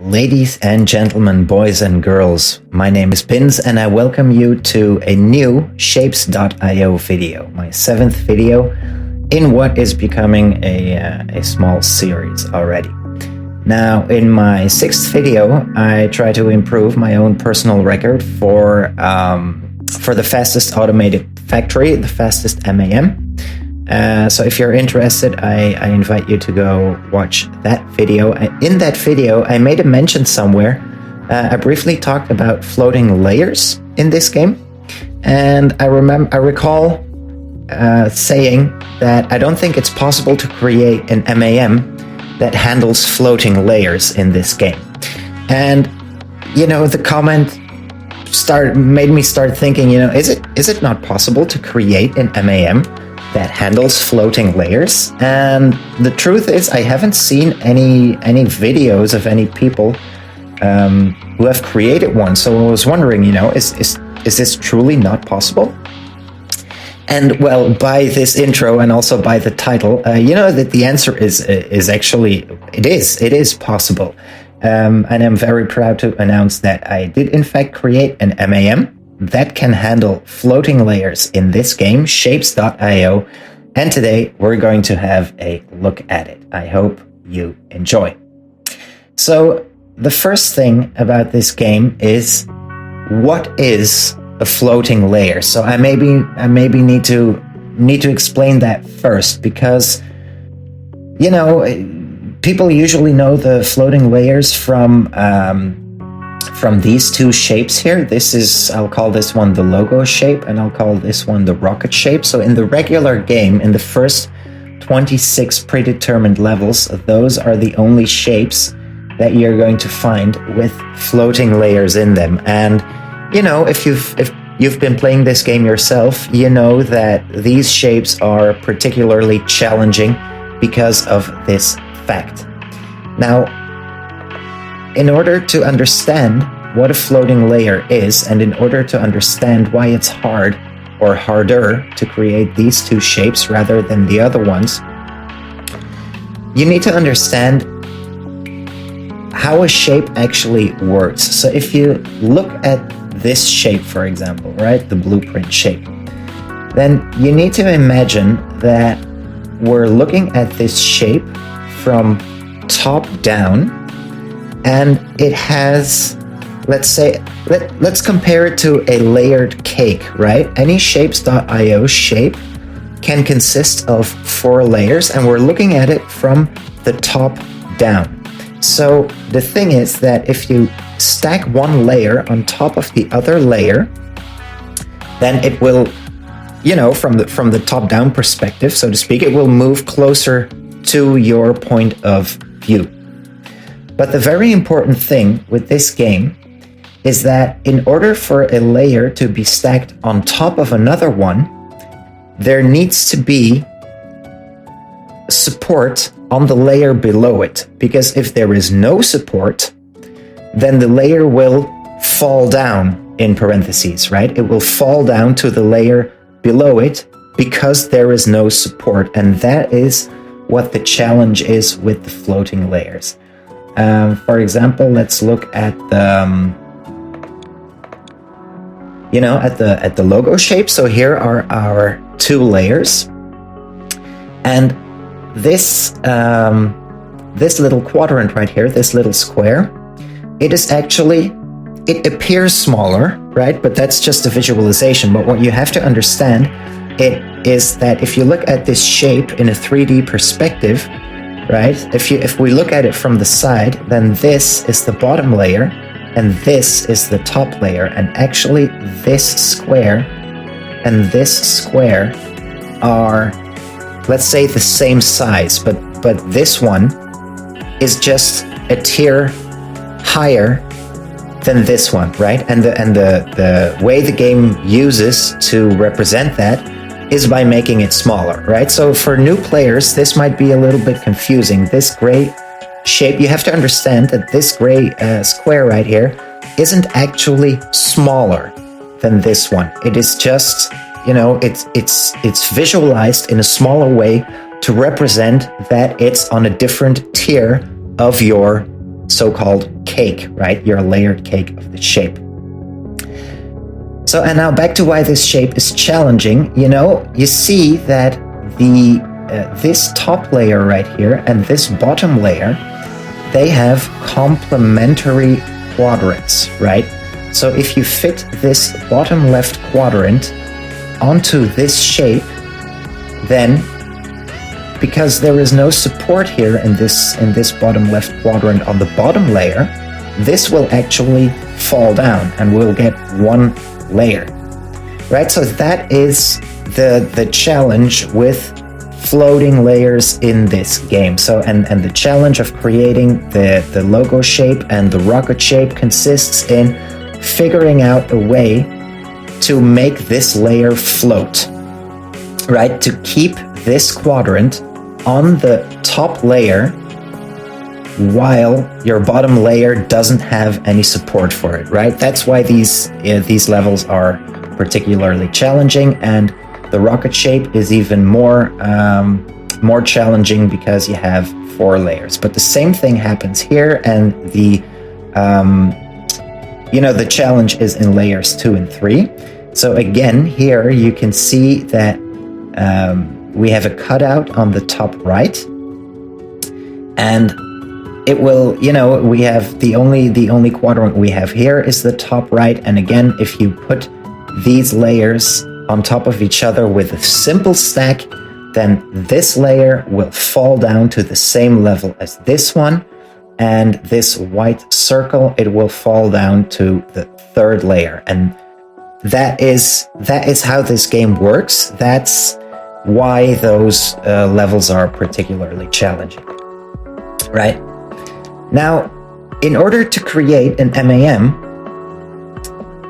Ladies and gentlemen, boys and girls, my name is Bins and I welcome you to a new Shapes.io video, my 7th video in what is becoming a small series already. Now, in my 6th video, I try to improve my own personal record for the fastest automated factory, the fastest MAM. So if you're interested, I invite you to go watch that video. In that video, I made a mention somewhere. I briefly talked about floating layers in this game. And I recall saying that I don't think it's possible to create an MAM that handles floating layers in this game. And, the comment made me start thinking, is it not possible to create an MAM that handles floating layers? And the truth is, I haven't seen any videos of any people who have created one. So I was wondering, is this truly not possible? And well, by this intro and also by the title, that the answer is actually it is possible. And I'm very proud to announce that I did in fact create an MAM that can handle floating layers in this game, Shapes.io, and today we're going to have a look at it. I hope you enjoy. So the first thing about this game is, what is a floating layer? So I maybe need to explain that first, because people usually know the floating layers from these two shapes here. I'll call this one the logo shape, and I'll call this one the rocket shape. So in the regular game, in the first 26 predetermined levels, those are the only shapes that you're going to find with floating layers in them. And if you've been playing this game yourself, you know that these shapes are particularly challenging because of this fact. Now, in order to understand what a floating layer is, and in order to understand why it's hard or harder to create these two shapes rather than the other ones, you need to understand how a shape actually works. So if you look at this shape, for example, right, the blueprint shape, then you need to imagine that we're looking at this shape from top down, and it has, let's compare it to a layered cake, right? Any Shapes.io shape can consist of 4 layers, and we're looking at it from the top down. So the thing is that if you stack one layer on top of the other layer, then it will, from the top down perspective, so to speak, it will move closer to your point of view. But the very important thing with this game is that in order for a layer to be stacked on top of another one, there needs to be support on the layer below it. Because if there is no support, then the layer will fall down, in parentheses, right? It will fall down to the layer below it because there is no support. And that is what the challenge is with the floating layers. For example, let's look at the at the logo shape. So here are our 2 layers, and this little quadrant right here, this little square, it appears smaller, right? But that's just a visualization. But what you have to understand is that if you look at this shape in a 3D perspective, right? If we look at it from the side, then this is the bottom layer and this is the top layer. And actually this square and this square are, let's say, the same size, but this one is just a tier higher than this one, right? And the way the game uses to represent that is by making it smaller, right? So for new players, this might be a little bit confusing. This gray shape, you have to understand that this gray square right here isn't actually smaller than this one. It is just, it's visualized in a smaller way to represent that it's on a different tier of your so-called cake cake, right? Your layered cake of the shape. So, and now back to why this shape is challenging. You see that this top layer right here and this bottom layer, they have complementary quadrants, right? So if you fit this bottom left quadrant onto this shape, then because there is no support here in this bottom left quadrant on the bottom layer, this will actually fall down and we'll get one layer, right? So that is the challenge with floating layers in this game. So and the challenge of creating the logo shape and the rocket shape consists in figuring out a way to make this layer float, right? To keep this quadrant on the top layer while your bottom layer doesn't have any support for it, right? That's why these levels are particularly challenging, and the rocket shape is even more challenging because you have 4 layers. But the same thing happens here, and the challenge is in layers 2 and 3. So again, here you can see that we have a cutout on the top right, and it will, we have the only quadrant we have here is the top right. And again, if you put these layers on top of each other with a simple stack, then this layer will fall down to the same level as this one, and this white circle, it will fall down to the 3rd layer. And that is how this game works. That's why those levels are particularly challenging, right? Now, in order to create an MAM,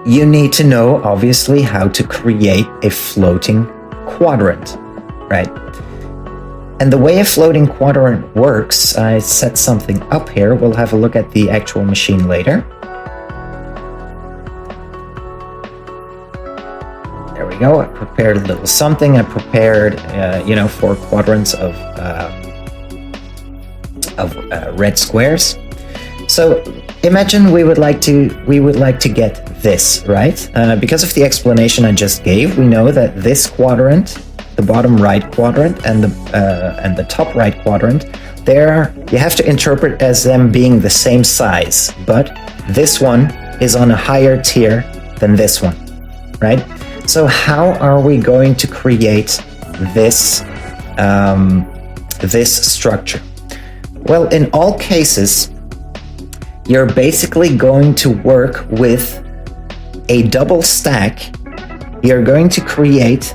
you need to know, obviously, how to create a floating quadrant, right? And the way a floating quadrant works, I set something up here. We'll have a look at the actual machine later. There we go. I prepared a little something. I prepared, 4 quadrants of red squares. So imagine we would like to get this, right? Because of the explanation I just gave, we know that this quadrant, the bottom right quadrant, and the top right quadrant, you have to interpret as them being the same size, but this one is on a higher tier than this one, right? So how are we going to create this structure? Well, in all cases, you're basically going to work with a double stack. You're going to create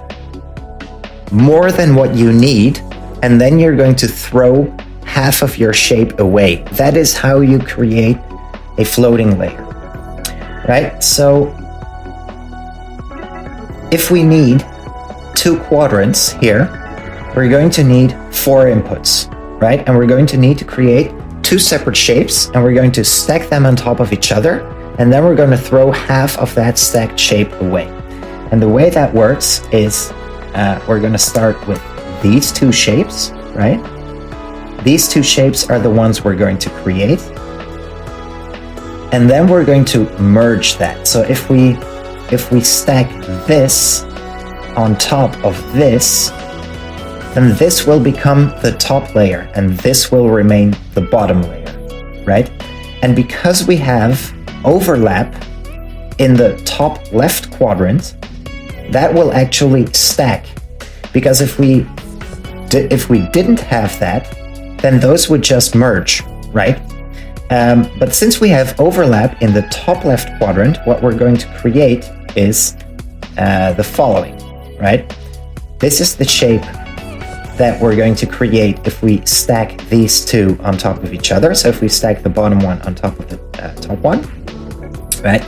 more than what you need, and then you're going to throw half of your shape away. That is how you create a floating layer, right? So if we need 2 quadrants here, we're going to need 4 inputs, right? And we're going to need to create 2 separate shapes, and we're going to stack them on top of each other, and then we're going to throw half of that stacked shape away. And the way that works is we're going to start with these 2 shapes, right? These 2 shapes are the ones we're going to create, and then we're going to merge that. So if we stack this on top of this, then this will become the top layer, and this will remain the bottom layer, right? And because we have overlap in the top left quadrant, that will actually stack. Because if we didn't have that, then those would just merge, right? But since we have overlap in the top left quadrant, what we're going to create is the following, right? This is the shape that we're going to create if we stack these 2 on top of each other. So if we stack the bottom one on top of the top one, right?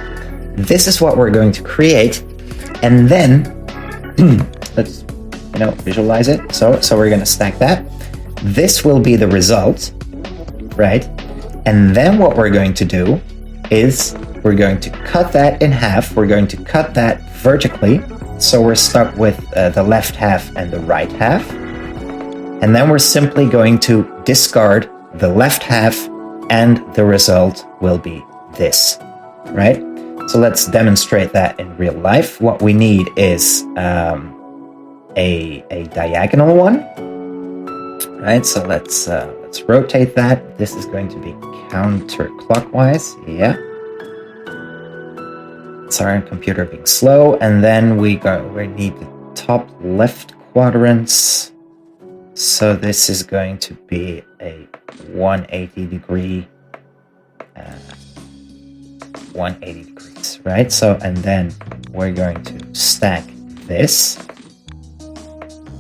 This is what we're going to create. And then let's visualize it. So we're going to stack that. This will be the result, right? And then what we're going to do is we're going to cut that in half. We're going to cut that vertically. So we're stuck with the left half and the right half. And then we're simply going to discard the left half and the result will be this, right? So let's demonstrate that in real life. What we need is a diagonal one, right? So let's rotate that. This is going to be counterclockwise. Yeah. Sorry, computer being slow. And then we need the top left quadrants. So this is going to be a 180 degree, 180 degrees, right? So, and then we're going to stack this.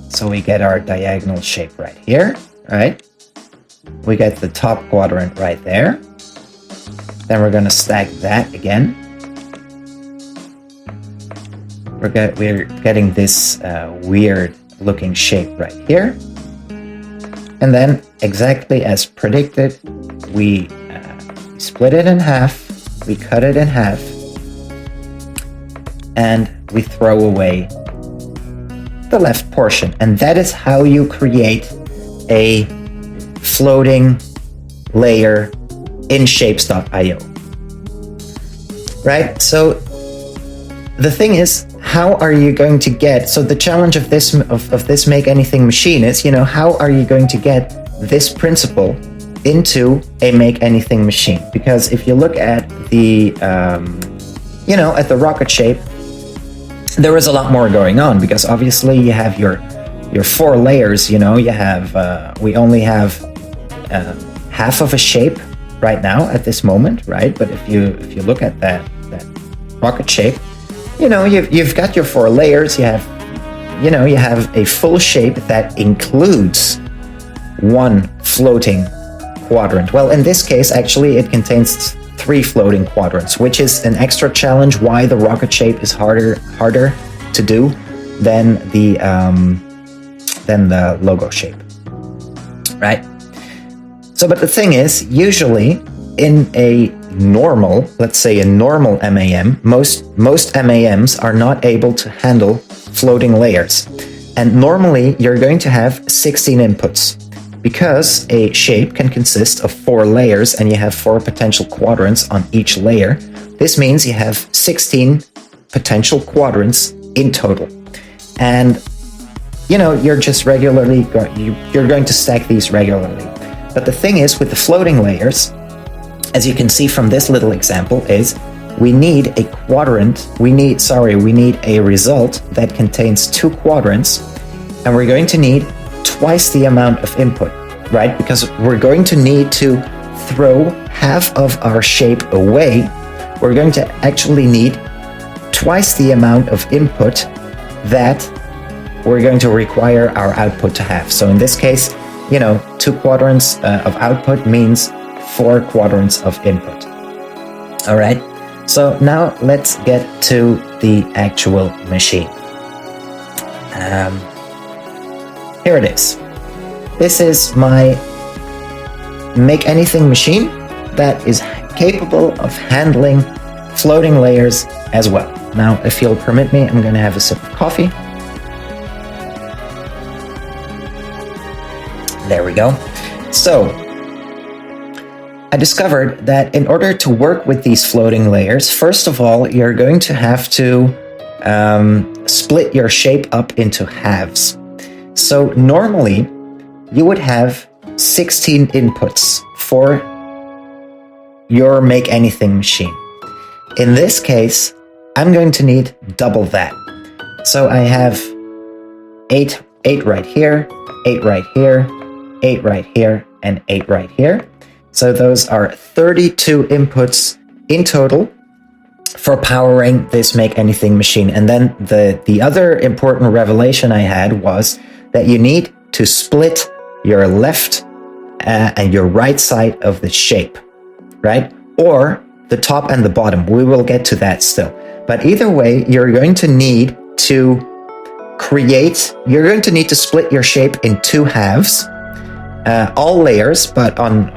So we get our diagonal shape right here, right? We get the top quadrant right there. Then we're going to stack that again. We're getting this weird looking shape right here. And then, exactly as predicted, we split it in half, we cut it in half, and we throw away the left portion. And that is how you create a floating layer in shapes.io. Right? So the thing is, how are you going to get, so the challenge of this make anything machine is, how are you going to get this principle into a make anything machine? Because if you look at the, at the rocket shape, there is a lot more going on, because obviously you have your 4 layers, you have, we only have half of a shape right now at this moment, right? But if you look at that rocket shape, you've got your 4 layers, you have a full shape that includes one floating quadrant. Well, in this case, actually, it contains 3 floating quadrants, which is an extra challenge why the rocket shape is harder to do than the logo shape, right? So, but the thing is, usually in a normal, let's say a normal MAM, most MAMs are not able to handle floating layers. And normally you're going to have 16 inputs, because a shape can consist of 4 layers and you have 4 potential quadrants on each layer. This means you have 16 potential quadrants in total. And you're just regularly, you're going to stack these regularly. But the thing is, with the floating layers, as you can see from this little example, is we need a result that contains 2 quadrants, and we're going to need twice the amount of input, right? Because we're going to need to throw half of our shape away. We're going to actually need twice the amount of input that we're going to require our output to have. So in this case, 2 quadrants of output means 4 quadrants of input. All right, so now let's get to the actual machine. Here it is. This is my make anything machine that is capable of handling floating layers as well. Now, if you'll permit me, I'm going to have a sip of coffee. There we go. So, I discovered that in order to work with these floating layers, first of all, you're going to have to split your shape up into halves. So normally, you would have 16 inputs for your make anything machine. In this case, I'm going to need double that. So I have 8 right here, 8 right here, 8 right here, and 8 right here. So those are 32 inputs in total for powering this make anything machine. And then the other important revelation I had was that you need to split your left and your right side of the shape, right? Or the top and the bottom. We will get to that still. But either way, you're going to need to split your shape in 2 halves. All layers, but on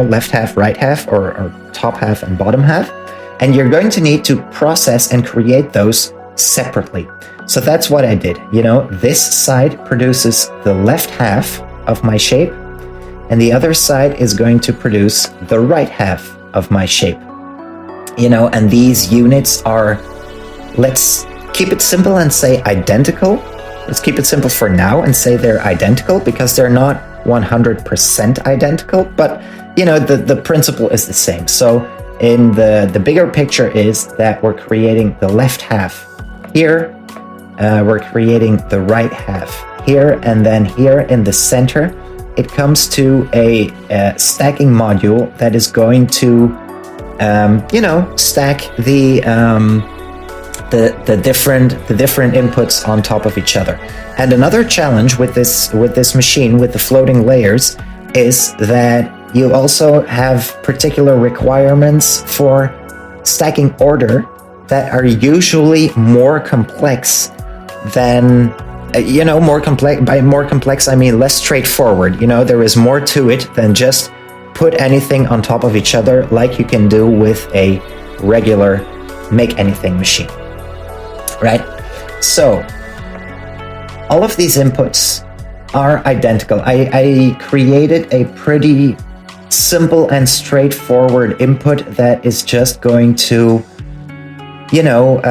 left half, right half, or top half and bottom half. And you're going to need to process and create those separately. So that's what I did. This side produces the left half of my shape. and the other side is going to produce the right half of my shape. You know, and these units are, let's keep it simple and say identical. Let's keep it simple for now and say they're identical, because they're not 100% identical, but you know, the principle is the same. So in the bigger picture is that we're creating the left half here, we're creating the right half here, and then here in the center, it comes to a stacking module that is going to, you know, stack the different inputs on top of each other. And another challenge with this machine, with the floating layers, is that you also have particular requirements for stacking order that are usually more complex than, you know, more complex. By more complex, I mean less straightforward. You know, there is more to it than just put anything on top of each other like you can do with a regular make anything machine, right? So all of these inputs are identical. I created a pretty simple and straightforward input that is just going to, you know,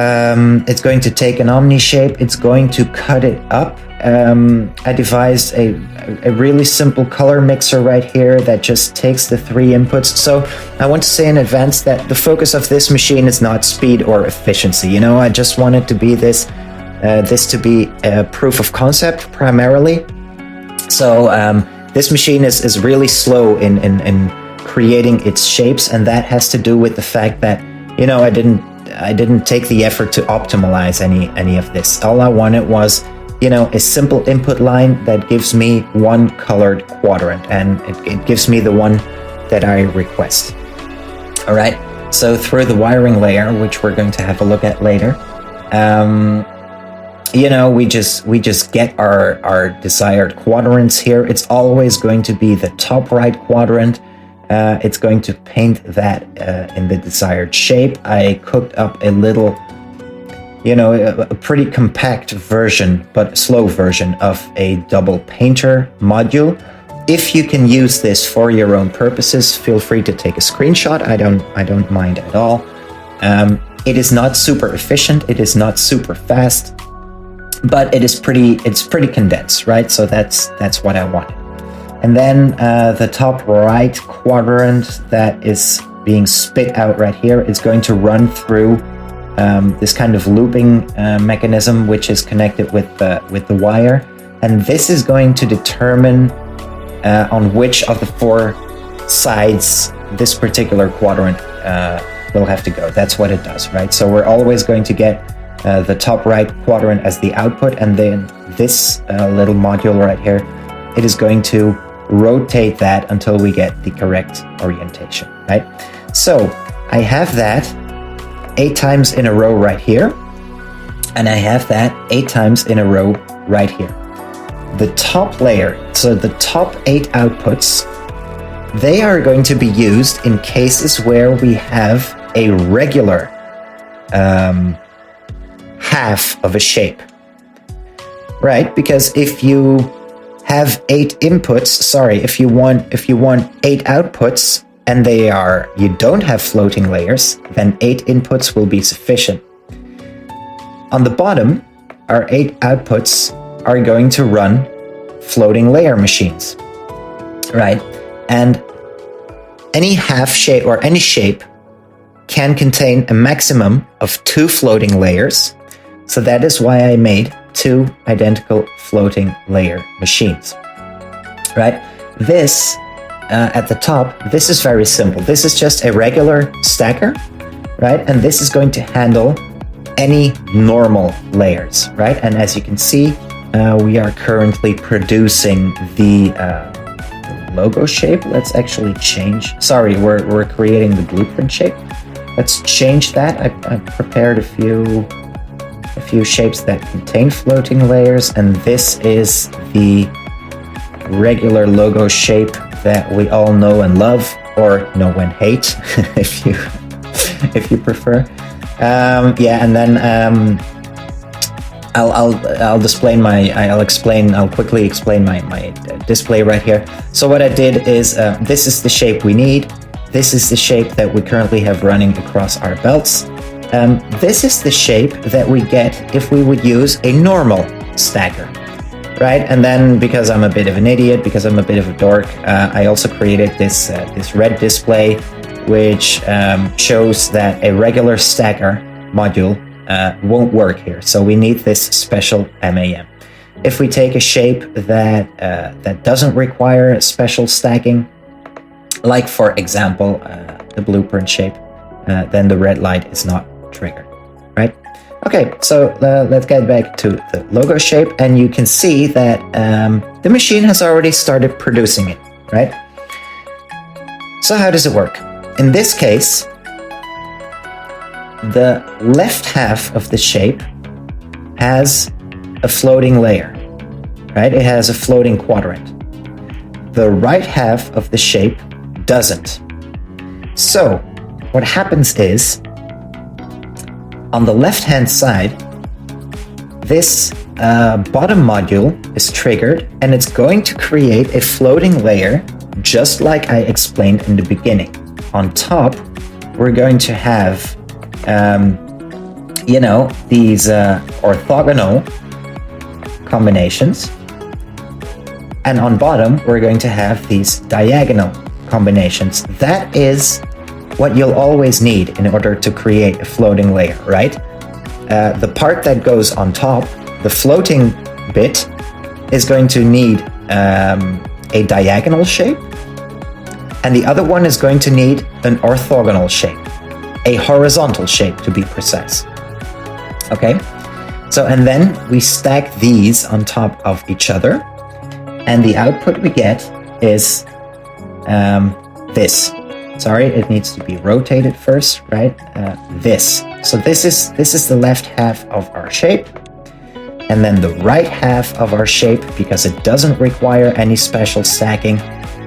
it's going to take an omni shape, it's going to cut it up. I devised a really simple color mixer right here that just takes the three inputs. So I want to say in advance that the focus of this machine is not speed or efficiency. You know, I just wanted to be this to be a proof of concept primarily. So this machine is really slow in creating its shapes, and that has to do with the fact that, you know, I didn't take the effort to optimize any of this. All I wanted was, you know, a simple input line that gives me one colored quadrant, and it gives me the one that I request. All right. So through the wiring layer, which we're going to have a look at later, you know, we just get our desired quadrants here. It's always going to be the top right quadrant. It's going to paint that in the desired shape. I cooked up a little, you know, a pretty compact version, but slow version of a double painter module. If you can use this for your own purposes, feel free to take a screenshot. I don't mind at all. It is not super efficient. It is not super fast, but it's pretty condensed, right? So that's what I wanted. And then the top right quadrant that is being spit out right here is going to run through this kind of looping mechanism, which is connected with the wire, and this is going to determine on which of the four sides this particular quadrant will have to go. That's what it does, right? So we're always going to get the top right quadrant as the output, and then this little module right here, it is going to rotate that until we get the correct orientation, right? So I have that 8 times in a row right here, and I have that 8 times in a row right here. The top layer, so the top 8 outputs, they are going to be used in cases where we have a regular half of a shape, right? Because if you have 8 inputs, if you want 8 outputs, and you don't have floating layers, then 8 inputs will be sufficient. On the bottom, our 8 outputs are going to run floating layer machines, right? And any half shape or any shape can contain a maximum of 2 floating layers. So that is why I made 2 identical floating layer machines, right? This at the top, this is very simple. This is just a regular stacker, right? And this is going to handle any normal layers, right? And as you can see, we are currently producing the logo shape. Let's actually change. Sorry, we're creating the blueprint shape. Let's change that. I prepared a few shapes that contain floating layers, and this is the regular logo shape that we all know and love, or know and hate, if you prefer. Yeah, and then I'll quickly explain my display right here. So what I did is, this is the shape we need. This is the shape that we currently have running across our belts. This is the shape that we get if we would use a normal stacker, right? And then, because I'm a bit of an idiot, because I'm a bit of a dork, I also created this red display, which shows that a regular stacker module won't work here. So we need this special MAM. If we take a shape that doesn't require special stacking, like for example the blueprint shape, then the red light is not triggered, right? Okay, so let's get back to the logo shape, and you can see that the machine has already started producing it, right? So how does it work? In this case, the left half of the shape has a floating layer, right? It has a floating quadrant. The right half of the shape doesn't. So what happens is, on the left-hand side, this bottom module is triggered, and it's going to create a floating layer, just like I explained in the beginning. On top, we're going to have, these orthogonal combinations. And on bottom, we're going to have these diagonal combinations. That is what you'll always need in order to create a floating layer, right? The part that goes on top, the floating bit, is going to need a diagonal shape, and the other one is going to need an orthogonal shape, a horizontal shape to be precise. Okay, so and then we stack these on top of each other, and the output we get is this. Sorry, it needs to be rotated first, right? This. So this is the left half of our shape, and then the right half of our shape, because it doesn't require any special stacking,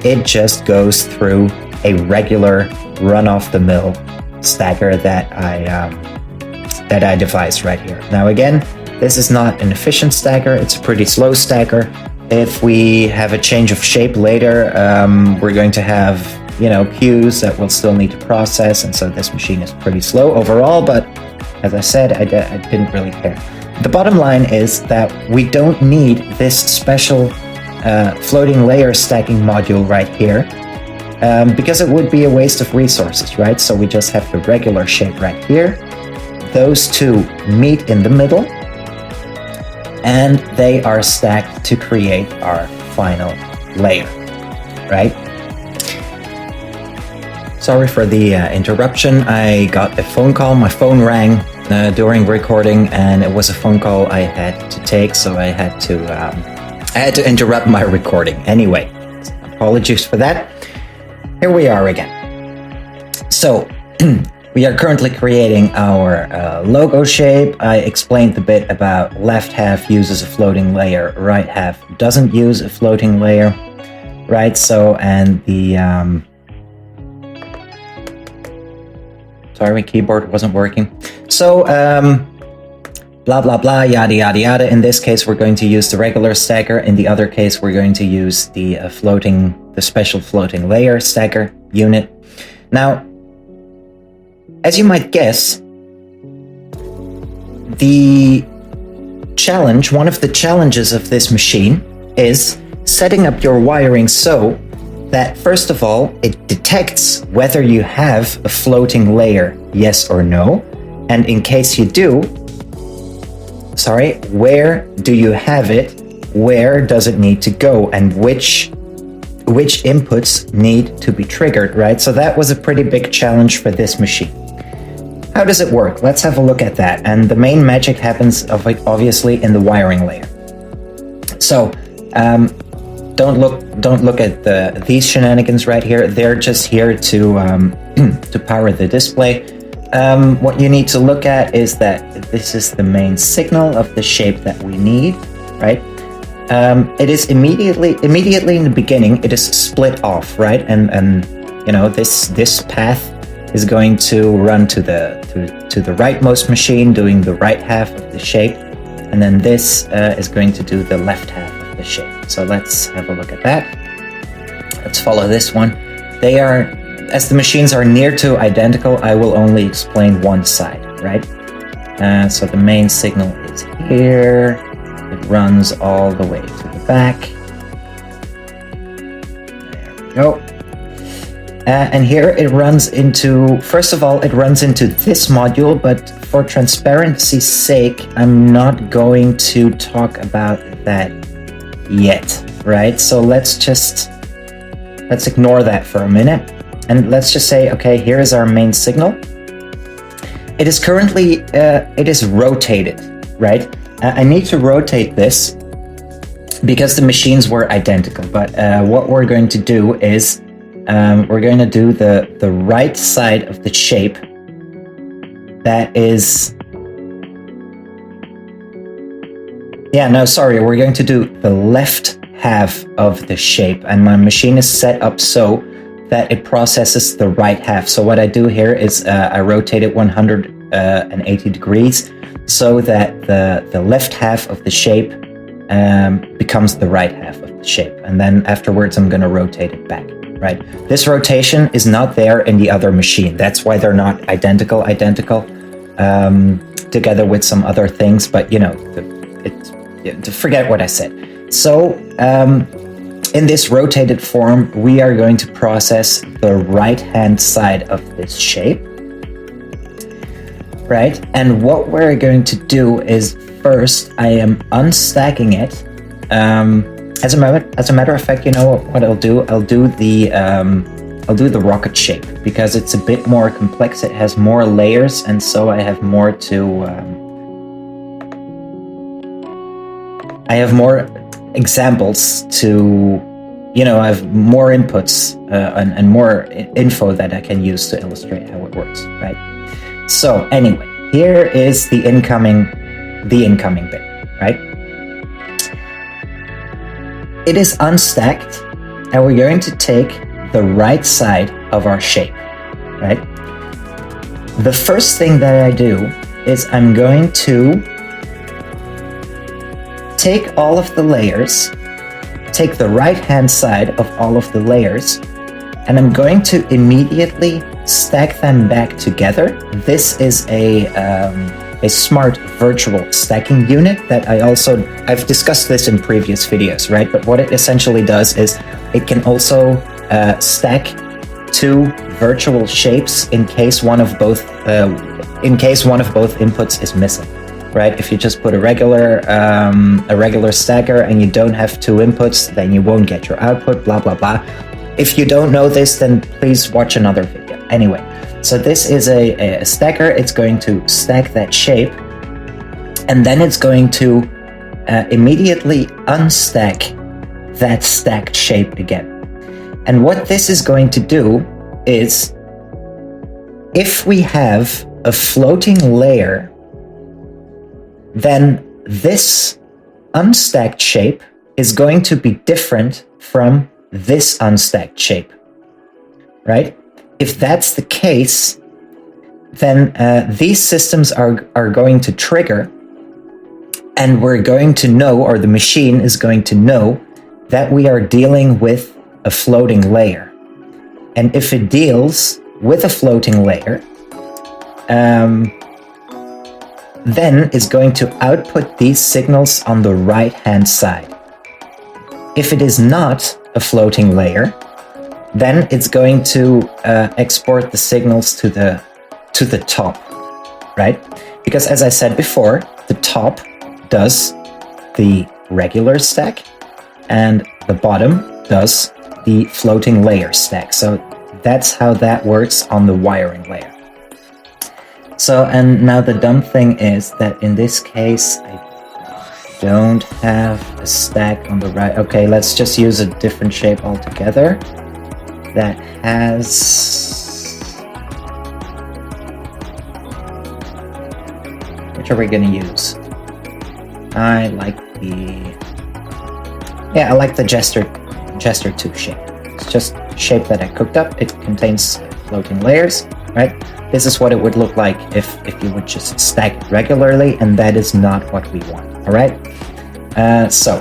it just goes through a regular run-of-the-mill stacker that I devised right here. Now again, this is not an efficient stacker, it's a pretty slow stacker. If we have a change of shape later, we're going to have, queues that we'll still need to process, and so this machine is pretty slow overall, but as I said, I didn't really care. The bottom line is that we don't need this special floating layer stacking module right here, because it would be a waste of resources, right? So we just have the regular shape right here. Those two meet in the middle, and they are stacked to create our final layer, right? Sorry for the interruption. I got a phone call. My phone rang during recording, and it was a phone call I had to take, so I had to interrupt my recording. Anyway, apologies for that. Here we are again. So we are currently creating our logo shape. I explained a bit about left half uses a floating layer, right half doesn't use a floating layer, right? So, and the sorry, keyboard wasn't working. So, blah, blah, blah, yada, yada, yada. In this case, we're going to use the regular stacker. In the other case, we're going to use the special floating layer stacker unit. Now, as you might guess, one of the challenges of this machine is setting up your wiring so that, first of all, it detects whether you have a floating layer, yes or no, and in case you do, where do you have it, where does it need to go, and which inputs need to be triggered, right? So that was a pretty big challenge for this machine. How does it work? Let's have a look at that. And the main magic happens obviously in the wiring layer. So don't look at these shenanigans right here. They're just here to power the display. What you need to look at is that this is the main signal of the shape that we need, right? It is immediately in the beginning, it is split off, right? And this path is going to run to the rightmost machine, doing the right half of the shape, and then this is going to do the left half of the shape. So let's have a look at that. Let's follow this one. They are, as the machines are near to identical, I will only explain one side, right? So the main signal is here. It runs all the way to the back. There we go. And here it runs into, first of all, it runs into this module, but for transparency's sake, I'm not going to talk about that yet, right? So let's ignore that for a minute. And let's just say, okay, here is our main signal. It is currently, it is rotated, right? I need to rotate this because the machines were identical. But what we're going to do is, we're going to do the right side of the shape that is... Yeah, no, sorry, we're going to do the left half of the shape, and my machine is set up so that it processes the right half. So what I do here is I rotate it 180 degrees so that the left half of the shape becomes the right half of the shape. And then afterwards, I'm going to rotate it back, right? This rotation is not there in the other machine. That's why they're not identical, together with some other things. But, you know, forget what I said. So, in this rotated form, we are going to process the right-hand side of this shape, right? And what we're going to do is first, I am unstacking it. As a matter of fact, you know what I'll do? I'll do the rocket shape because it's a bit more complex. It has more layers, and so I have more to. I have more examples to, you know, I have more inputs and more info that I can use to illustrate how it works, right? So anyway, here is the incoming bit, right? It is unstacked, and we're going to take the right side of our shape, right? The first thing that I do is I'm going to take all of the layers, take the right-hand side of all of the layers, and I'm going to immediately stack them back together. This is a smart virtual stacking unit that I've discussed this in previous videos, right? But what it essentially does is it can also stack two virtual shapes in case one of both inputs is missing. Right? If you just put a regular stacker and you don't have two inputs, then you won't get your output, blah, blah, blah. If you don't know this, then please watch another video. Anyway, so this is a stacker. It's going to stack that shape, and then it's going to immediately unstack that stacked shape again. And what this is going to do is, if we have a floating layer, then this unstacked shape is going to be different from this unstacked shape, right? If that's the case, then these systems are going to trigger, and we're going to know, or the machine is going to know, that we are dealing with a floating layer. And if it deals with a floating layer, then is going to output these signals on the right-hand side. If it is not a floating layer, then it's going to export the signals to the top, right? Because as I said before, the top does the regular stack, and the bottom does the floating layer stack. So that's how that works on the wiring layer. So, and now the dumb thing is that in this case, I don't have a stack on the right. Okay, let's just use a different shape altogether that has... Which are we going to use? I like the Jester 2 shape. It's just a shape that I cooked up. It contains floating layers, right? This is what it would look like if you would just stack it regularly, and that is not what we want. All right.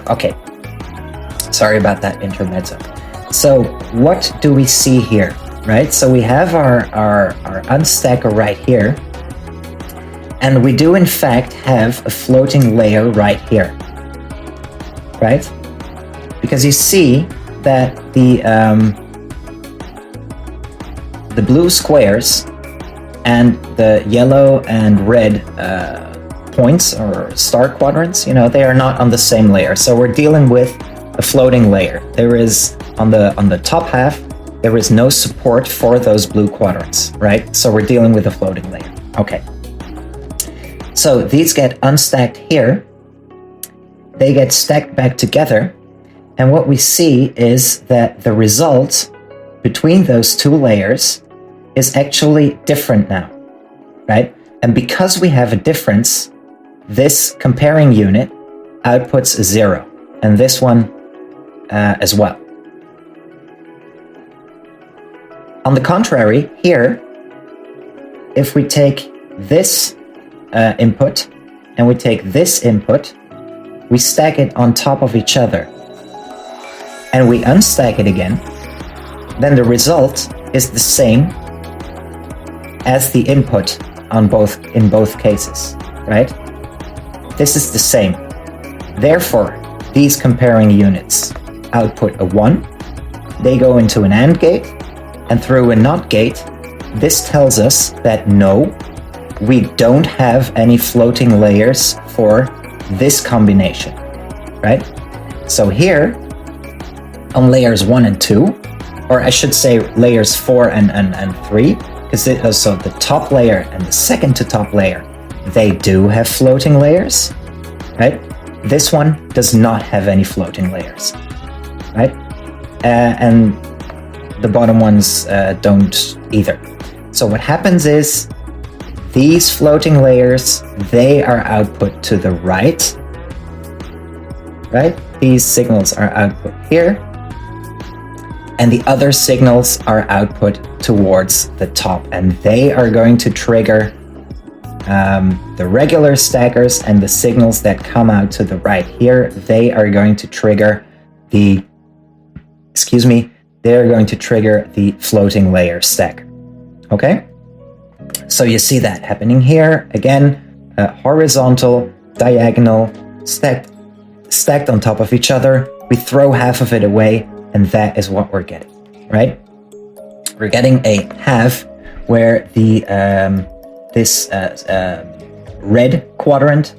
Okay. Sorry about that intermezzo. So what do we see here, right? So we have our unstacker right here. And we do in fact have a floating layer right here, right? Because you see that the blue squares and the yellow and red points or star quadrants, they are not on the same layer. So we're dealing with a floating layer. There is on the top half, there is no support for those blue quadrants, right? So we're dealing with a floating layer. Okay. So these get unstacked here. They get stacked back together. And what we see is that the result between those two layers is actually different now, right? And because we have a difference, this comparing unit outputs a 0, and this one as well. On the contrary, here, if we take this input and we take this input, we stack it on top of each other, and we unstack it again, then the result is the same as the input in both cases, right? This is the same. Therefore, these comparing units output a 1, they go into an AND gate, and through a NOT gate, this tells us that no, we don't have any floating layers for this combination, right? So here, on layers 1 and 2, or I should say layers 4 and 3, because so the top layer and the second to top layer, they do have floating layers, right? This one does not have any floating layers, right? And the bottom ones don't either. So what happens is these floating layers, they are output to the right, right? These signals are output here, and the other signals are output towards the top, and they are going to trigger the regular stackers, and the signals that come out to the right here, they are going to trigger the floating layer stacker. Okay? So you see that happening here. Again, horizontal, diagonal, stacked on top of each other. We throw half of it away, and that is what we're getting, right? We're getting a half where the this red quadrant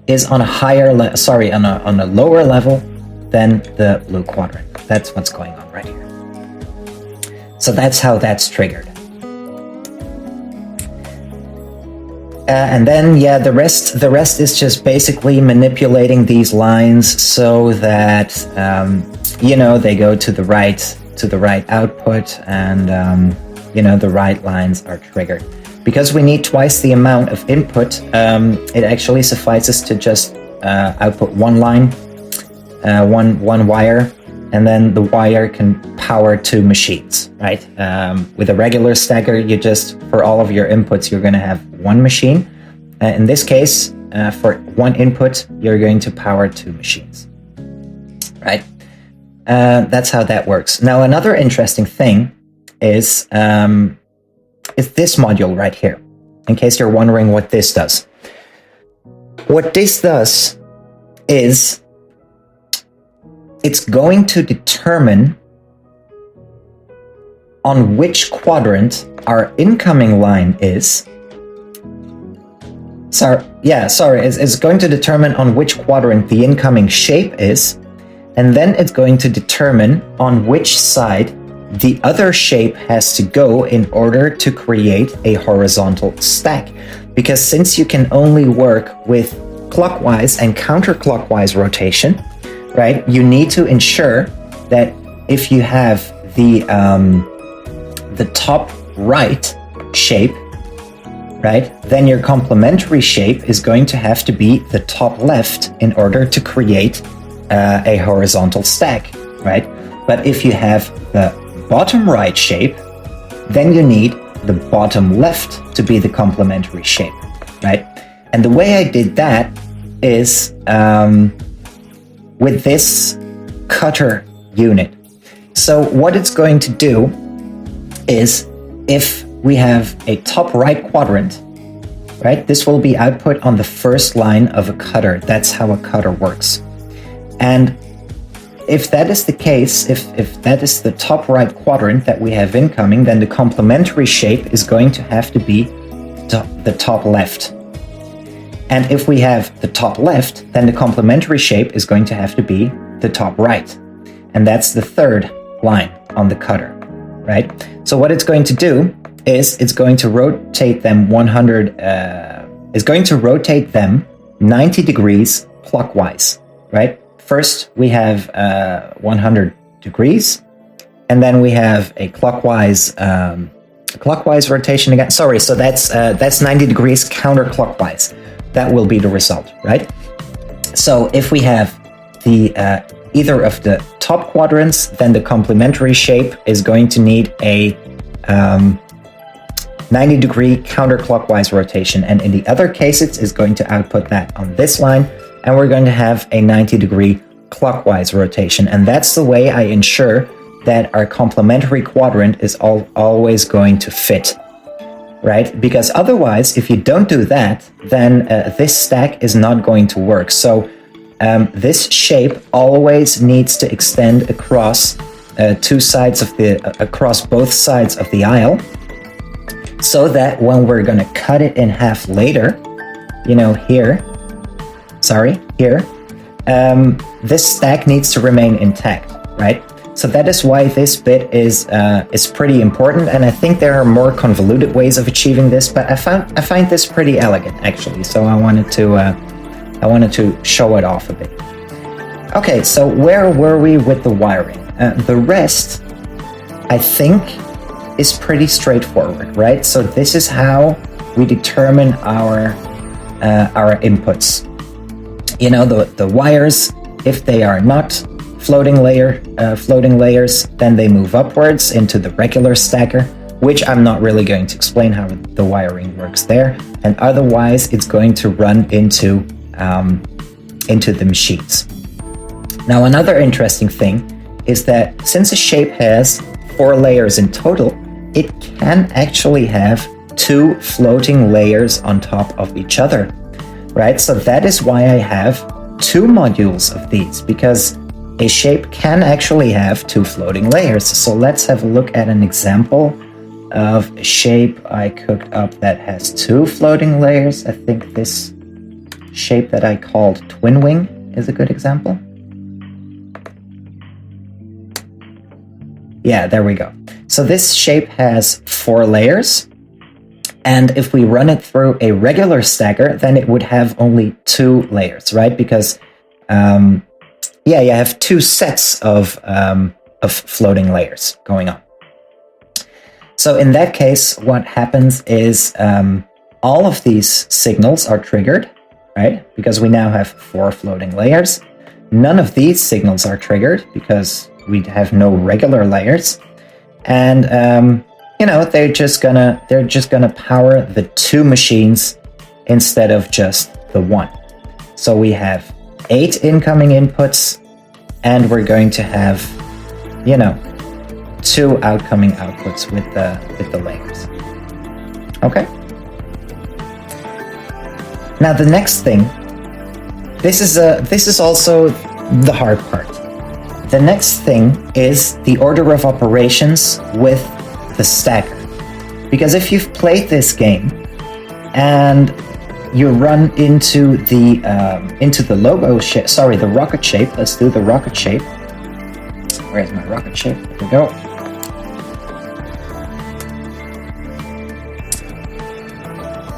is on a on a lower level than the blue quadrant. That's what's going on right here. So that's how that's triggered. And then, yeah, the rest is just basically manipulating these lines so that they go to the right output, and the right lines are triggered. Because we need twice the amount of input, it actually suffices to just output one line, one wire, and then the wire can power two machines, right? With a regular stacker, for all of your inputs, you're going to have one machine. In this case, for one input, you're going to power two machines, right? That's how that works. Now, another interesting thing is this module right here, in case you're wondering what this does. What this does is it's going to determine on which quadrant our incoming line is. It's going to determine on which quadrant the incoming shape is, and then it's going to determine on which side the other shape has to go in order to create a horizontal stack. Because since you can only work with clockwise and counterclockwise rotation, right, you need to ensure that if you have the top right shape, right, then your complementary shape is going to have to be the top left in order to create a horizontal stack, right? But if you have the bottom right shape, then you need the bottom left to be the complementary shape, right? And the way I did that is with this cutter unit. So what it's going to do is, if we have a top right quadrant, right, this will be output on the first line of a cutter. That's how a cutter works. And if that is the case, if that is the top right quadrant that we have incoming, then the complementary shape is going to have to be the top left. And if we have the top left, then the complementary shape is going to have to be the top right. And that's the third line on the cutter, right? So what it's going to do is it's going to rotate them 90 degrees clockwise, right? First, we have 100 degrees, and then we have a clockwise rotation again. Sorry, so that's 90 degrees counterclockwise. That will be the result, right? So if we have the either of the top quadrants, then the complementary shape is going to need a 90 degree counterclockwise rotation, and in the other cases is going to output that on this line, and we're going to have a 90 degree clockwise rotation. And that's the way I ensure that our complementary quadrant is always going to fit, right? Because otherwise, if you don't do that, then this stack is not going to work. So this shape always needs to extend across across both sides of the aisle, so that when we're going to cut it in half later, here, this stack needs to remain intact, right? So that is why this bit is pretty important, and I think there are more convoluted ways of achieving this, but I find this pretty elegant actually. So I wanted to show it off a bit. Okay, so where were we with the wiring? The rest, I think, is pretty straightforward, right? So this is how we determine our inputs. The wires, if they are not floating layers, then they move upwards into the regular stacker, which I'm not really going to explain how the wiring works there. And otherwise, it's going to run into the machines. Now, another interesting thing is that since a shape has 4 layers in total, it can actually have 2 floating layers on top of each other, right? So that is why I have 2 modules of these, because a shape can actually have 2 floating layers. So let's have a look at an example of a shape I cooked up that has 2 floating layers. I think this shape that I called Twin Wing is a good example. Yeah, there we go. So this shape has 4 layers, and if we run it through a regular stacker, then it would have only 2 layers, right? Because you have 2 sets of floating layers going on. So in that case, what happens is all of these signals are triggered, right? Because we now have 4 floating layers. None of these signals are triggered because we have no regular layers. And they're just gonna power the 2 machines instead of just the 1. So we have 8 incoming inputs, and we're going to have 2 outcoming outputs with the layers. Okay. Now the next thing, this is also the hard part. The next thing is the order of operations with the stacker. Because if you've played this game and you run into the the rocket shape. Let's do the rocket shape. Where's my rocket shape? There we go.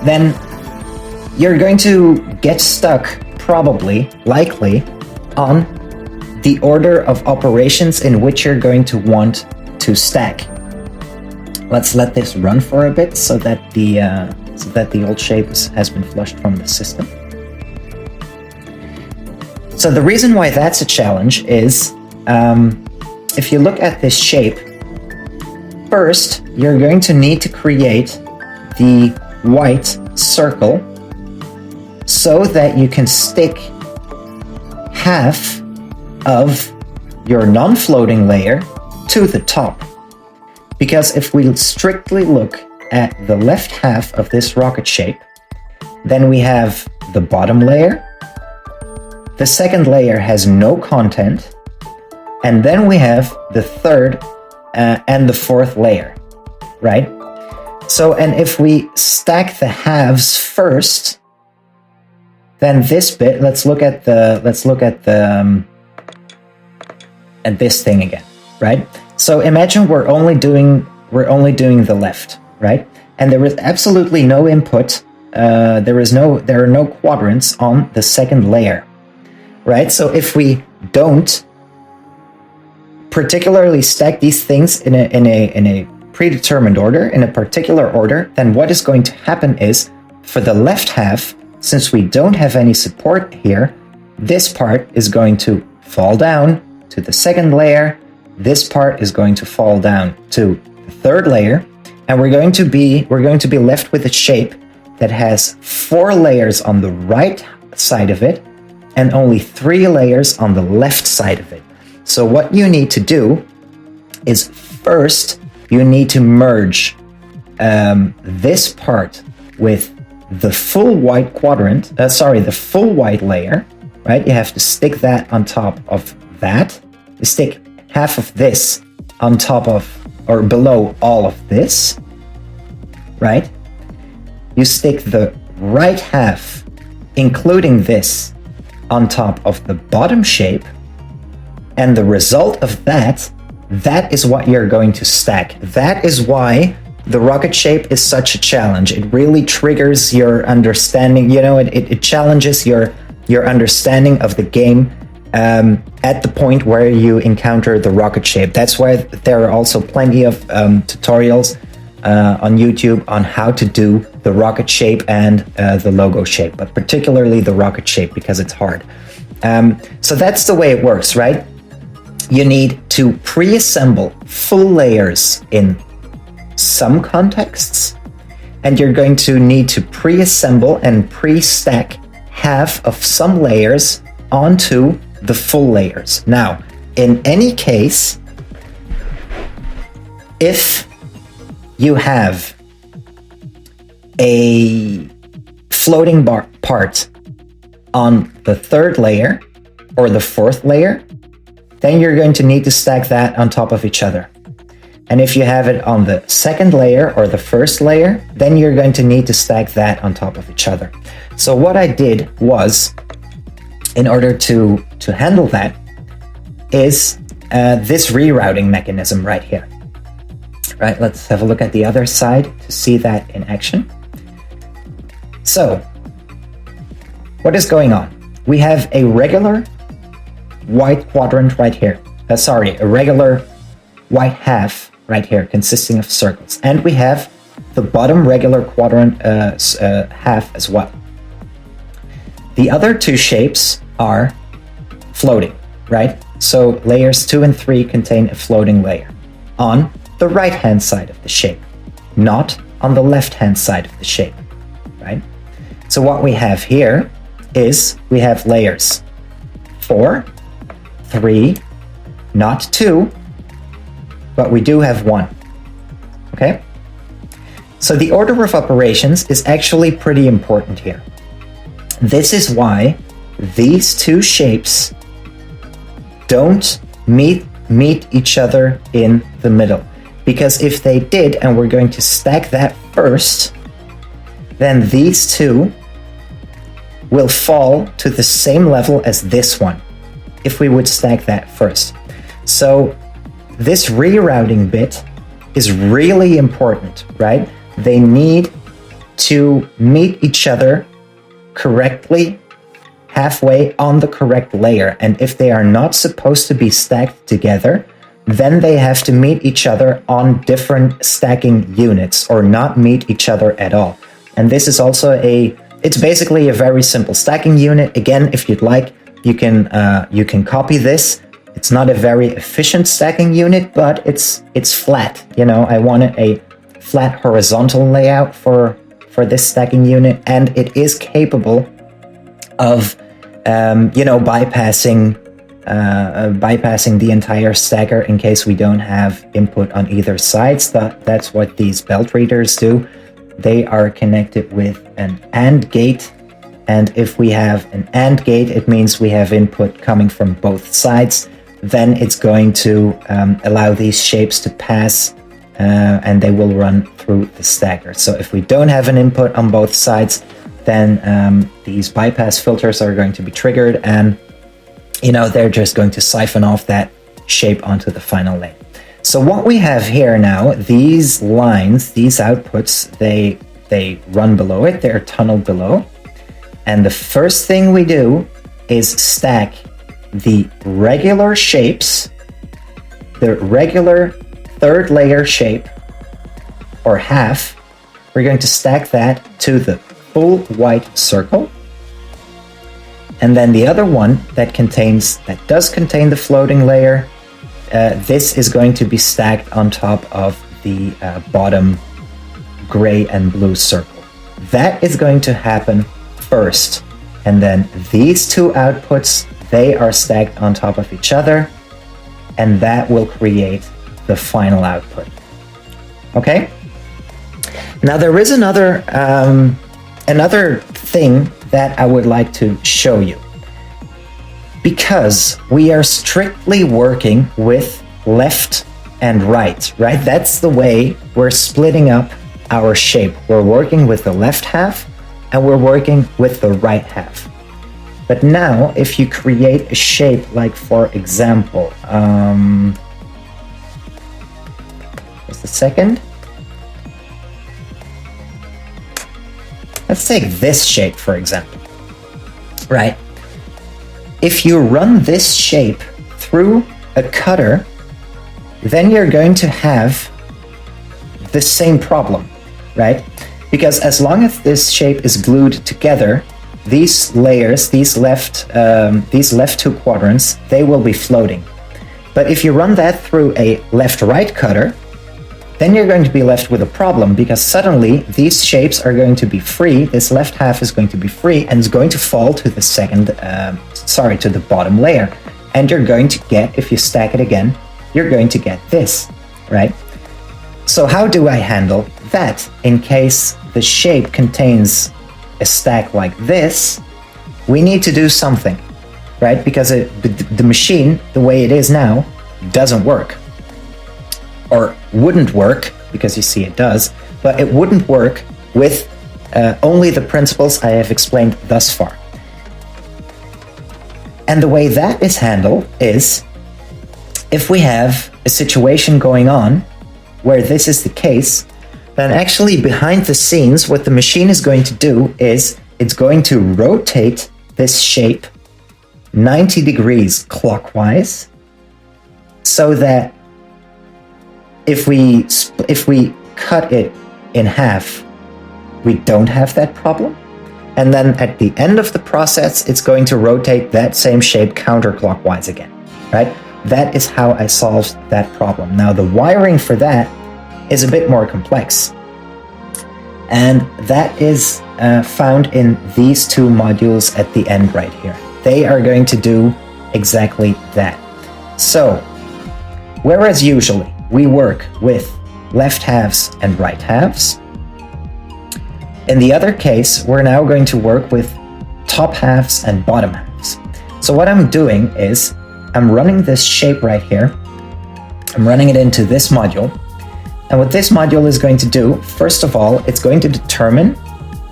Then you're going to get stuck, likely, on the order of operations in which you're going to want to stack. Let's let this run for a bit so that the old shape has been flushed from the system. So the reason why that's a challenge is, if you look at this shape, first you're going to need to create the white circle so that you can stick half of your non-floating layer to the top. Because if we strictly look at the left half of this rocket shape, then we have the bottom layer, the second layer has no content, and then we have the third and the fourth layer, right? So, and if we stack the halves first, then this bit, let's look at this thing again, right? So imagine we're only doing the left, right? And there is absolutely no input. There are no quadrants on the second layer, right? So if we don't particularly stack these things in a predetermined order, in a particular order, then what is going to happen is, for the left half, since we don't have any support here, this part is going to fall down to the second layer, this part is going to fall down to the third layer, and we're going to be left with a shape that has 4 layers on the right side of it and only 3 layers on the left side of it. So what you need to do is, first you need to merge this part with the full white quadrant, the full white layer, right? You have to stick that on top of that. You stick half of this on top of or below all of this, right? You stick the right half, including this, on top of the bottom shape, and the result of that is what you're going to stack. That is why the rocket shape is such a challenge. It really triggers your understanding, it challenges your understanding of the game at the point where you encounter the rocket shape. That's why there are also plenty of tutorials on YouTube on how to do the rocket shape and the logo shape, but particularly the rocket shape because it's hard. So that's the way it works, right? You need to pre-assemble full layers in some contexts, and you're going to need to pre-assemble and pre-stack half of some layers onto the full layers. Now, in any case, if you have a floating part on the third layer or the fourth layer, then you're going to need to stack that on top of each other. And if you have it on the second layer or the first layer, then you're going to need to stack that on top of each other. So what I did was, in order to handle that, is this rerouting mechanism right here. Right, let's have a look at the other side to see that in action. So, what is going on? We have a regular white quadrant right here. A regular white half right here consisting of circles. And we have the bottom regular quadrant half as well. The other two shapes are floating, right? So layers 2 and 3 contain a floating layer on the right-hand side of the shape, not on the left-hand side of the shape, right? So what we have here is we have layers 4, 3, not 2, but we do have 1, okay? So the order of operations is actually pretty important here. This is why these two shapes don't meet each other in the middle. Because if they did, and we're going to stack that first, then these two will fall to the same level as this one, if we would stack that first. So this rerouting bit is really important, right? They need to meet each other correctly halfway on the correct layer. And if they are not supposed to be stacked together, then they have to meet each other on different stacking units or not meet each other at all. And this is also it's basically a very simple stacking unit. Again, if you'd like, you can copy this. It's not a very efficient stacking unit, but it's flat. I wanted a flat horizontal layout for this stacking unit, and it is capable of bypassing the entire stacker in case we don't have input on either side. That's what these belt readers do. They are connected with an AND gate, and if we have an AND gate, it means we have input coming from both sides. Then it's going to allow these shapes to pass, and they will run through the stacker. So if we don't have an input on both sides, then these bypass filters are going to be triggered, and they're just going to siphon off that shape onto the final lane. So what we have here now, these lines, these outputs, they run below it, they're tunneled below. And the first thing we do is stack the regular shapes, the regular third layer shape, or half. We're going to stack that to the full white circle. And then the other one that does contain the floating layer, this is going to be stacked on top of the bottom gray and blue circle. That is going to happen first. And then these two outputs, they are stacked on top of each other, and that will create the final output. Okay? Now there is another thing that I would like to show you. Because we are strictly working with left and right? That's the way we're splitting up our shape. We're working with the left half and we're working with the right half. But now, if you create a shape, like for example, just a second. Let's take this shape, for example, right? If you run this shape through a cutter, then you're going to have the same problem, right? Because as long as this shape is glued together, these layers, these left two quadrants, they will be floating. But if you run that through a left-right cutter, then you're going to be left with a problem, because suddenly these shapes are going to be free. This left half is going to be free and is going to fall to the to the bottom layer. And you're going to get, if you stack it again, you're going to get this, right? So how do I handle that? In case the shape contains a stack like this, we need to do something, right? Because the machine, the way it is now, doesn't work. Or wouldn't work, because you see it does, but it wouldn't work with only the principles I have explained thus far. And the way that is handled is, if we have a situation going on where this is the case, then actually behind the scenes, what the machine is going to do is it's going to rotate this shape 90 degrees clockwise, so that if we cut it in half, we don't have that problem. And then at the end of the process, it's going to rotate that same shape counterclockwise again, right? That is how I solved that problem. Now, the wiring for that is a bit more complex. And that is found in these two modules at the end right here. They are going to do exactly that. So, whereas usually we work with left halves and right halves, in the other case, we're now going to work with top halves and bottom halves. So what I'm doing is, I'm running this shape right here. I'm running it into this module. And what this module is going to do, first of all, it's going to determine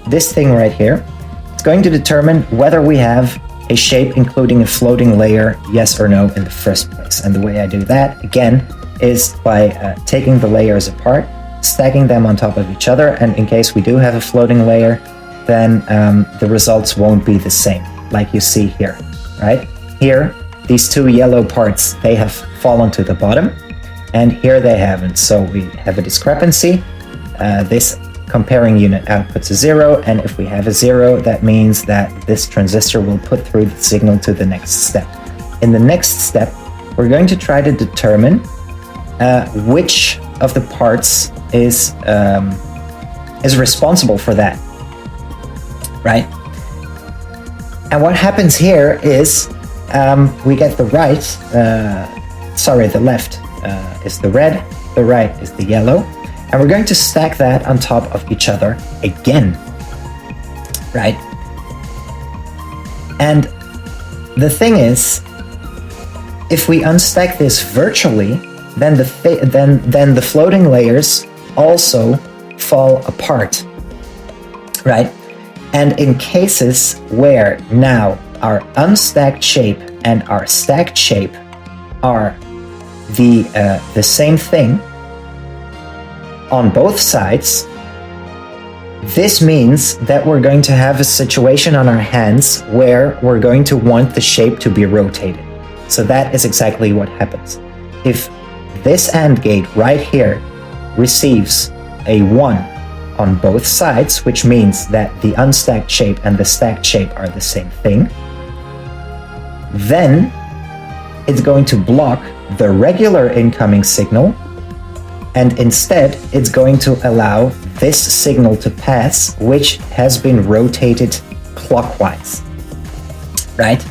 this thing right here. It's going to determine whether we have a shape including a floating layer, yes or no, in the first place. And the way I do that, again, is by taking the layers apart, stacking them on top of each other, and in case we do have a floating layer, then the results won't be the same, like you see here, right? Here, these two yellow parts, they have fallen to the bottom, and here they haven't. So we have a discrepancy. This comparing unit outputs a 0, and if we have a 0, that means that this transistor will put through the signal to the next step. In the next step, we're going to try to determine which of the parts is responsible for that, right? And what happens here is we get the left is the red, the right is the yellow, and we're going to stack that on top of each other again, right? And the thing is, if we unstack this virtually, then the floating layers also fall apart, right? And in cases where now our unstacked shape and our stacked shape are the same thing on both sides, this means that we're going to have a situation on our hands where we're going to want the shape to be rotated. So that is exactly what happens. If this AND gate right here receives a 1 on both sides, which means that the unstacked shape and the stacked shape are the same thing, then it's going to block the regular incoming signal, and instead it's going to allow this signal to pass, which has been rotated clockwise, right?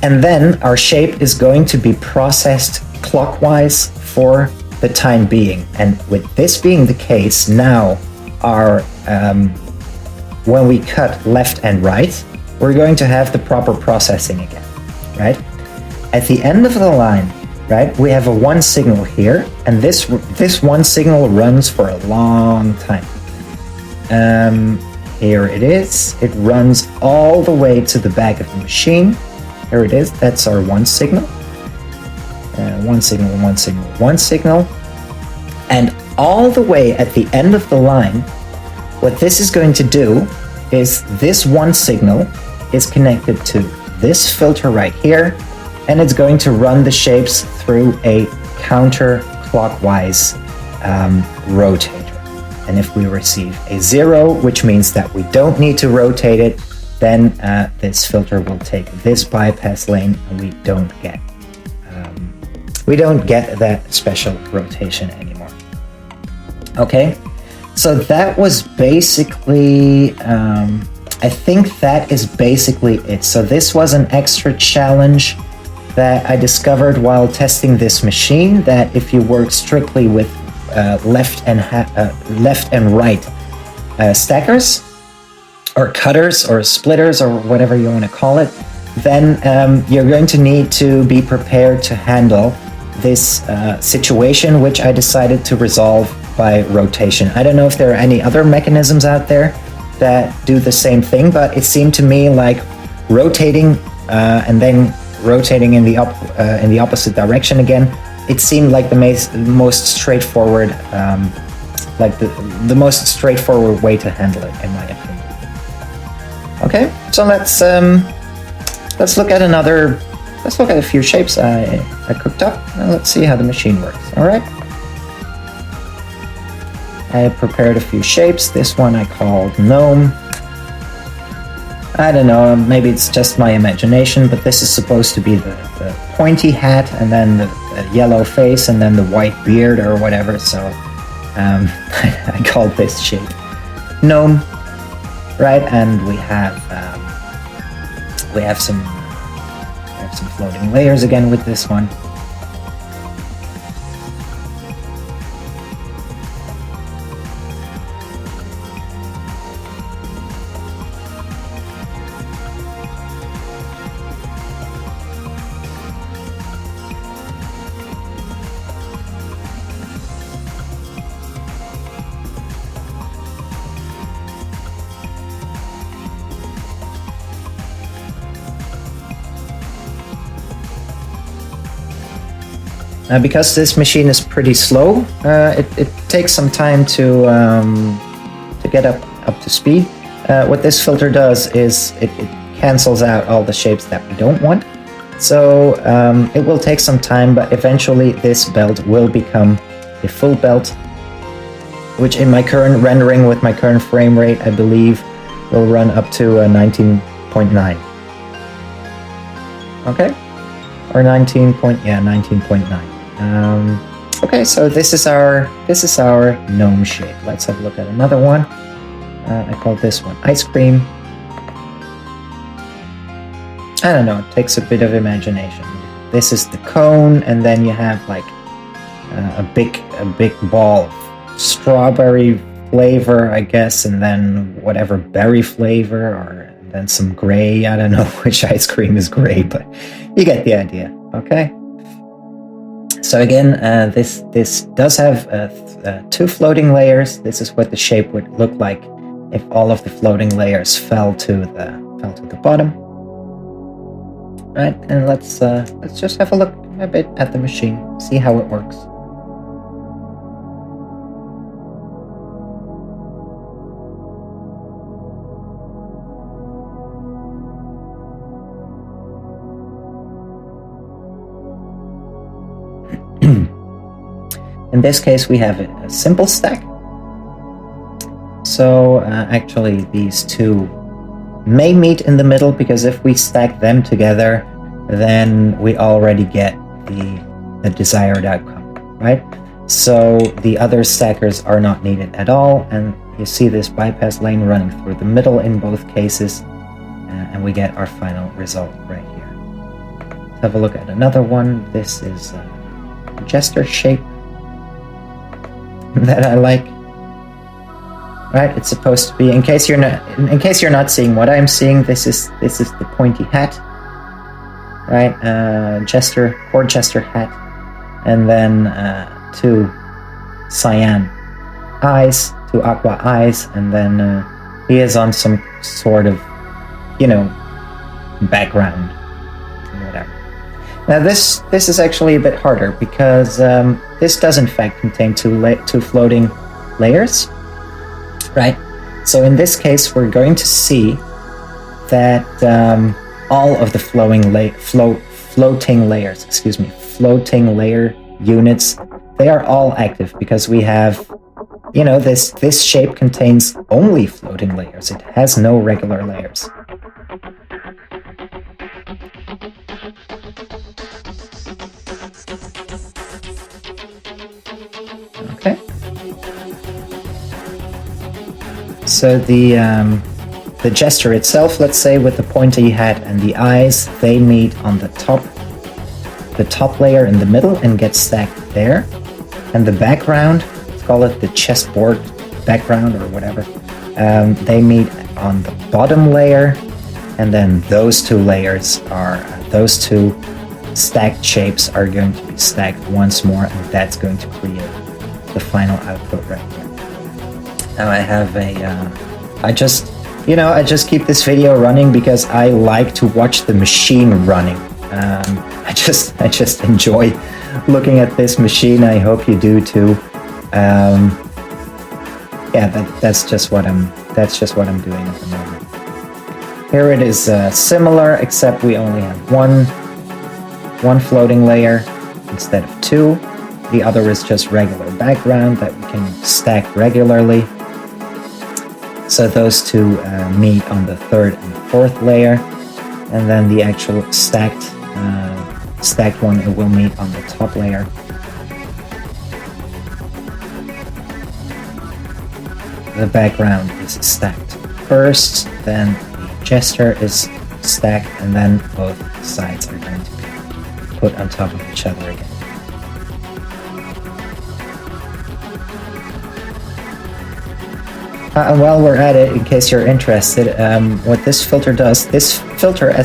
And then our shape is going to be processed clockwise for the time being. And with this being the case, now our when we cut left and right, we're going to have the proper processing again, right? At the end of the line, right, we have a 1 signal here, and this 1 signal runs for a long time. Here it is. It runs all the way to the back of the machine. Here it is. That's our 1 signal. 1 signal, 1 signal, 1 signal. And all the way at the end of the line, what this is going to do is this 1 signal is connected to this filter right here, and it's going to run the shapes through a counterclockwise rotator. And if we receive a 0, which means that we don't need to rotate it, then this filter will take this bypass lane, and we don't get that special rotation anymore. Okay, so that was basically, I think that is basically it. So this was an extra challenge that I discovered while testing this machine, that if you work strictly with left and right stackers, or cutters, or splitters, or whatever you want to call it, then you're going to need to be prepared to handle this situation, which I decided to resolve by rotation. I don't know if there are any other mechanisms out there that do the same thing, but it seemed to me like rotating and then rotating in the opposite direction again, it seemed like the most straightforward, the most straightforward way to handle it, in my opinion. Okay, so let's look at a few shapes I cooked up, and let's see how the machine works. All right. I prepared a few shapes. This one I called gnome. I don't know, maybe it's just my imagination, but this is supposed to be the pointy hat, and then the yellow face, and then the white beard or whatever, so I called this shape gnome, right? And we have some floating layers again with this one. Because this machine is pretty slow, it takes some time to get up to speed. What this filter does is it cancels out all the shapes that we don't want. So it will take some time, but eventually this belt will become a full belt, which in my current rendering with my current frame rate, I believe will run up to 19.9. Okay? Or 19.9. Okay, so this is our gnome shape. Let's have a look at another one. I call this one ice cream. I don't know, it takes a bit of imagination. This is the cone, and then you have like a big ball of strawberry flavor, I guess, and then whatever berry flavor, or then some gray. I don't know which ice cream is gray, but you get the idea. Okay. So again, this does have 2 floating layers. This is what the shape would look like if all of the floating layers fell to the bottom. Right, and let's just have a look a bit at the machine, see how it works. In this case, we have a simple stack. So actually, these two may meet in the middle, because if we stack them together, then we already get the desired outcome, right? So the other stackers are not needed at all, and you see this bypass lane running through the middle in both cases, and we get our final result right here. Let's have a look at another one. This is a jester shape that I like. Right, it's supposed to be, in case you're not seeing what I'm seeing, this is the pointy hat, right? Court jester hat, and then 2 cyan eyes, 2 aqua eyes, and then he is on some sort of, background, whatever. Now this is actually a bit harder, because this does in fact contain 2 floating layers. Right, so in this case, we're going to see that all of the floating layer units, they are all active, because we have, this shape contains only floating layers. It has no regular layers. Okay. So the gesture itself, let's say, with the pointy hat and the eyes, they meet on the top layer in the middle and get stacked there. And the background, let's call it the chessboard background or whatever, they meet on the bottom layer, and then those 2 layers are, those 2 stacked shapes are going to be stacked once more, and that's going to create the final output right here. Now I have I just keep this video running because I like to watch the machine running. I just enjoy looking at this machine. I hope you do too. Yeah, that's just what I'm doing at the moment. Here it is similar, except we only have one floating layer instead of 2. The other is just regular background that we can stack regularly. So those 2 meet on the 3rd and 4th layer, and then the actual stacked one, it will meet on the top layer. The background is stacked first, then the gesture is stacked, and then both sides are going to be put on top of each other again. While we're at it, in case you're interested, what this filter does, as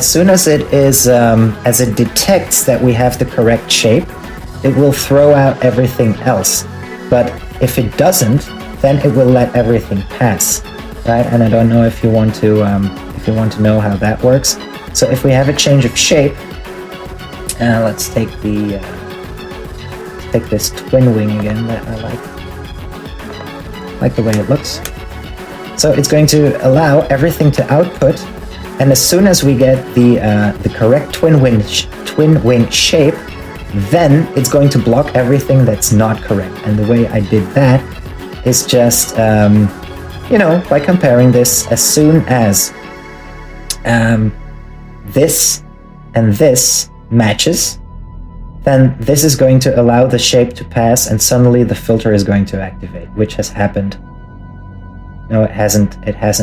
soon as it detects that we have the correct shape, it will throw out everything else. But if it doesn't, then it will let everything pass, right? And I don't know if you want to know how that works. So if we have a change of shape, let's take this twin wing again that I like the way it looks. So it's going to allow everything to output, and as soon as we get the correct twin wing shape, then it's going to block everything that's not correct. And the way I did that is just, by comparing this. As soon as this and this matches, then this is going to allow the shape to pass, and suddenly the filter is going to activate, which has happened. No, it hasn't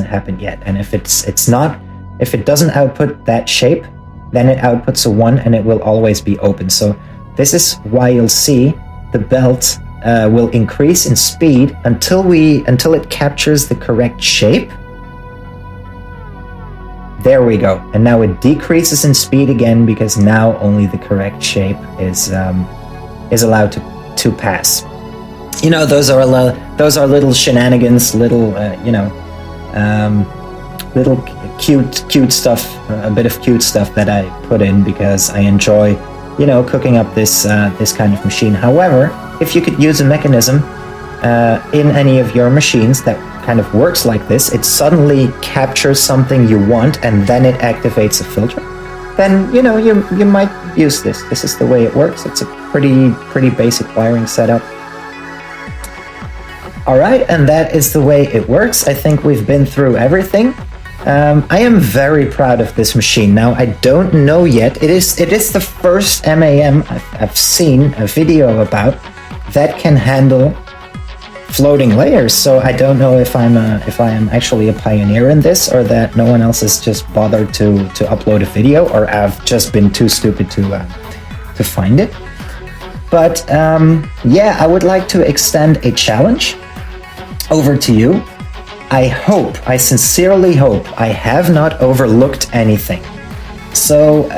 happened yet. And if it doesn't output that shape, then it outputs a 1 and it will always be open. So this is why you'll see the belt will increase in speed until it captures the correct shape. There we go. And now it decreases in speed again because now only the correct shape is allowed to pass. You know, those are little shenanigans, little little cute stuff, a bit of cute stuff that I put in because I enjoy, you know, cooking up this kind of machine. However, if you could use a mechanism in any of your machines that kind of works like this, it suddenly captures something you want and then it activates a filter, then, you know, you might use this. This is the way it works. It's a pretty basic wiring setup. All right, and that is the way it works. I think we've been through everything. I am very proud of this machine. Now, I don't know yet. It is the first MAM I've seen a video about that can handle floating layers. So I don't know if I am actually a pioneer in this, or that no one else has just bothered to upload a video, or I've just been too stupid to find it. But yeah, I would like to extend a challenge over to you. I sincerely hope I have not overlooked anything. So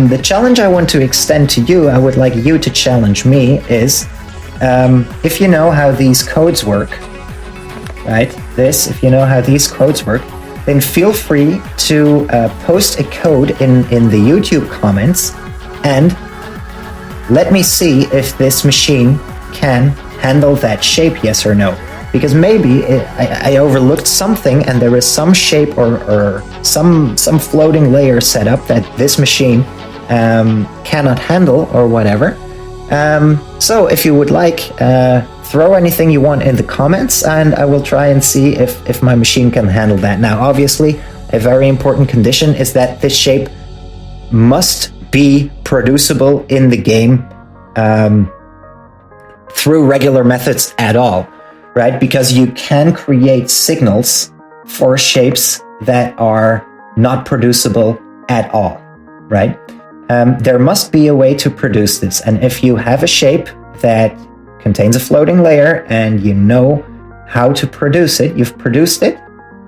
the challenge I want to extend to you, I would like you to challenge me, is if you know how these codes work, right? If you know how these codes work, then feel free to post a code in the YouTube comments and let me see if this machine can handle that shape, yes or no. Because maybe I overlooked something and there is some shape or some floating layer set up that this machine cannot handle or whatever. So if you would like, throw anything you want in the comments and I will try and see if my machine can handle that. Now, obviously, a very important condition is that this shape must be producible in the game through regular methods at all. Right? Because you can create signals for shapes that are not producible at all, right? There must be a way to produce this. And if you have a shape that contains a floating layer and you know how to produce it, you've produced it,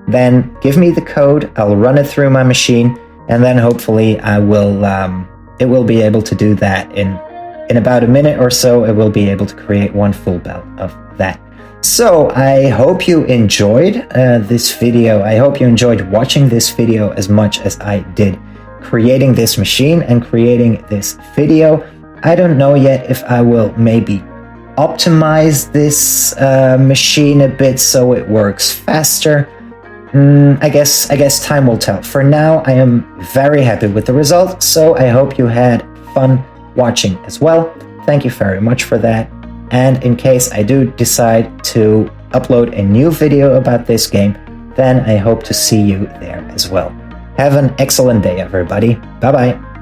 then give me the code, I'll run it through my machine, and then hopefully it will be able to do that in about a minute or so. It will be able to create one full belt of that. So I hope you enjoyed this video. I hope you enjoyed watching this video as much as I did creating this machine and creating this video. I don't know yet if I will maybe optimize this machine a bit so it works faster. I guess time will tell. For now, I am very happy with the result, so I hope you had fun watching as well. Thank you very much for that. And in case I do decide to upload a new video about this game, then I hope to see you there as well. Have an excellent day, everybody. Bye-bye.